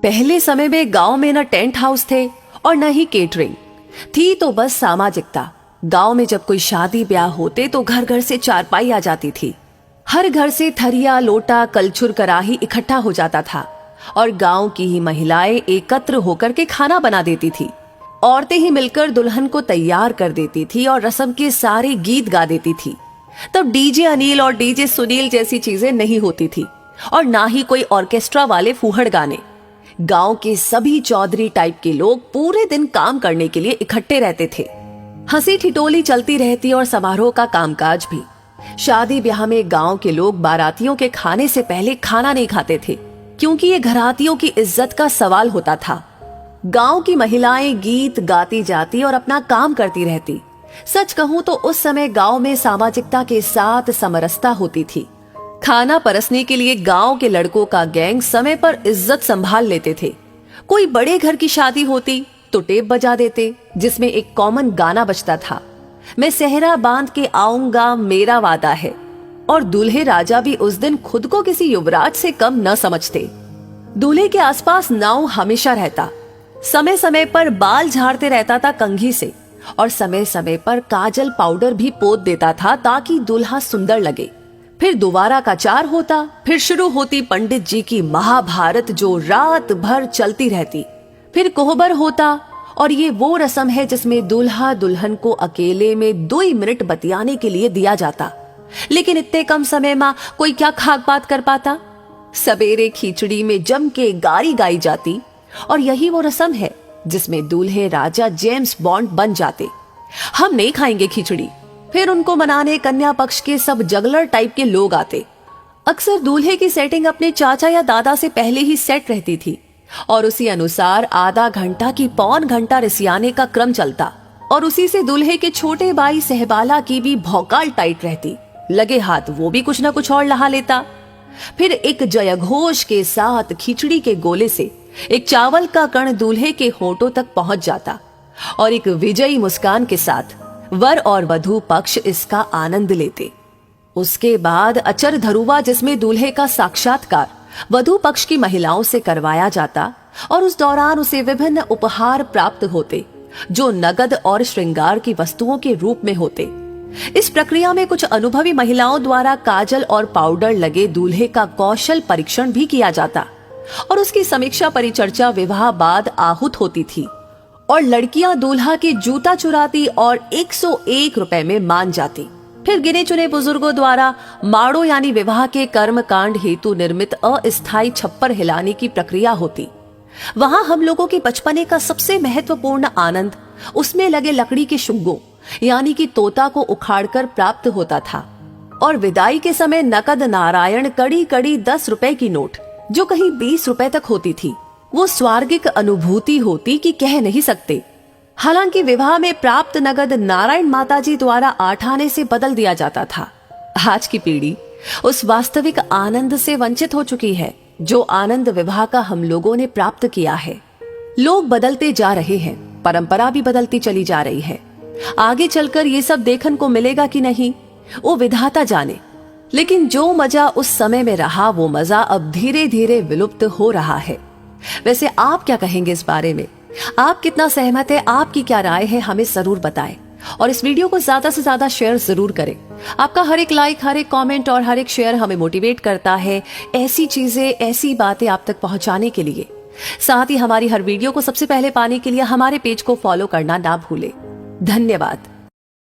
पहले समय में गांव में न टेंट हाउस थे और न ही केटरिंग थी, तो बस सामाजिकता। गांव में जब कोई शादी ब्याह होते तो घर घर से चारपाई आ जाती थी। हर घर से थरिया, लोटा, कलछुल, कराही इकट्ठा हो जाता था और गांव की ही महिलाएं एकत्र होकर के खाना बना देती थी। औरतें ही मिलकर दुल्हन को तैयार कर देती थी और रस्म के सारे गीत गा देती थी। तब डीजे अनिल और डीजे सुनील जैसी चीजें नहीं होती थी और ना ही कोई ऑर्केस्ट्रा वाले फूहड़ गाने। गांव के सभी चौधरी टाइप के लोग पूरे दिन काम करने के लिए इकट्ठे रहते थे। हंसी ठिठोली चलती रहती और समारोह का कामकाज भी। शादी ब्याह में गांव के लोग बारातियों के खाने से पहले खाना नहीं खाते थे, क्योंकि ये घरातियों की इज्जत का सवाल होता था। गांव की महिलाएं गीत गाती जाती और अपना काम करती रहती। सच कहूं तो उस समय गांव में सामाजिकता के साथ समरसता होती थी। खाना परसने के लिए गांव के लड़कों का गैंग समय पर इज्जत संभाल लेते थे। कोई बड़े घर की शादी होती तो टेप बजा देते, जिसमें एक कॉमन गाना बजता था, मैं सेहरा बांध के आऊंगा मेरा वादा है। और दूल्हे राजा भी उस दिन खुद को किसी युवराज से कम न समझते। दूल्हे के आसपास नाव हमेशा रहता। समय समय पर बाल झाड़ते रहता था कंघी से और समय समय पर काजल पाउडर भी पोत देता था ताकि दूल्हा सुंदर लगे। फिर दोबारा का चार होता। फिर शुरू होती पंडित जी की महाभारत, जो रात भर चलती रहती। फिर कोहबर होता और ये वो रस्म है जिसमें दूल्हा दुल्हन को अकेले में 2 मिनट बतियाने के लिए दिया जाता। लेकिन इतने कम समय में कोई क्या खाक बात कर पाता। सवेरे खिचड़ी में जम के गारी गाई जाती और यही वो रस्म है जिसमें दूल्हे राजा जेम्स बॉन्ड बन जाते। हम नहीं खाएंगे खिचड़ी। फिर उनको मनाने कन्या पक्ष के सब जगलर टाइप के लोग आते। अक्सर दूल्हे की सेटिंग अपने चाचा या दादा से पहले ही सेट रहती थी और उसी अनुसार आधा घंटा की पौन घंटा रिसियाने का क्रम चलता और उसी से दूल्हे के छोटे भाई सहबाला की भी भौकाल टाइट रहती। लगे हाथ वो भी कुछ न कुछ और लहा लेता। फिर एक जयघोष के साथ खिचड़ी के गोले से एक चावल का कण दूल्हे के होठों तक पहुंच जाता और एक विजयी मुस्कान के साथ वर और वधू पक्ष इसका आनंद लेते। उसके बाद अचर धरुवा, जिसमें दूल्हे का साक्षात्कार वधू पक्ष की महिलाओं से करवाया जाता और उस दौरान उसे विभिन्न उपहार प्राप्त होते, जो नगद और श्रृंगार की वस्तुओं के रूप में होते। इस प्रक्रिया में कुछ अनुभवी महिलाओं द्वारा काजल और पाउडर लगे दूल्हे का कौशल परीक्षण भी किया जाता और उसकी समीक्षा परिचर्चा विवाह बाद आहूत होती थी और लड़कियां दूल्हा के जूता चुराती और 101 रुपए में मान जाती। फिर गिने चुने बुजुर्गों द्वारा माड़ो यानी विवाह के कर्म कांड हेतु निर्मित अस्थायी छप्पर हिलाने की प्रक्रिया होती। वहां हम लोगों के बचपने का सबसे महत्वपूर्ण आनंद उसमें लगे लकड़ी के शुंगों यानी कि तोता को उखाड़कर प्राप्त होता था। और विदाई के समय नकद नारायण कड़ी कड़ी 10 रुपए की नोट, जो कहीं 20 रुपए तक होती थी, वो स्वर्गिक अनुभूति होती कि कह नहीं सकते। हालांकि विवाह में प्राप्त नगद नारायण माताजी द्वारा 8 आने से बदल दिया जाता था। आज की पीढ़ी उस वास्तविक आनंद से वंचित हो चुकी है जो आनंद विवाह का हम लोगों ने प्राप्त किया है। लोग बदलते जा रहे हैं, परंपरा भी बदलती चली जा रही है। आगे चलकर ये सब देखने को मिलेगा कि नहीं, वो विधाता जाने। लेकिन जो मजा उस समय में रहा, वो मजा अब धीरे धीरे विलुप्त हो रहा है। वैसे आप क्या कहेंगे इस बारे में? आप कितना सहमत है? आपकी क्या राय है? हमें जरूर बताएं और इस वीडियो को ज्यादा से ज्यादा शेयर जरूर करें। आपका हर एक लाइक, हर एक कमेंट और हर एक शेयर हमें मोटिवेट करता है ऐसी चीजें, ऐसी बातें आप तक पहुंचाने के लिए। साथ ही हमारी हर वीडियो को सबसे पहले पाने के लिए हमारे पेज को फॉलो करना ना भूलें। धन्यवाद।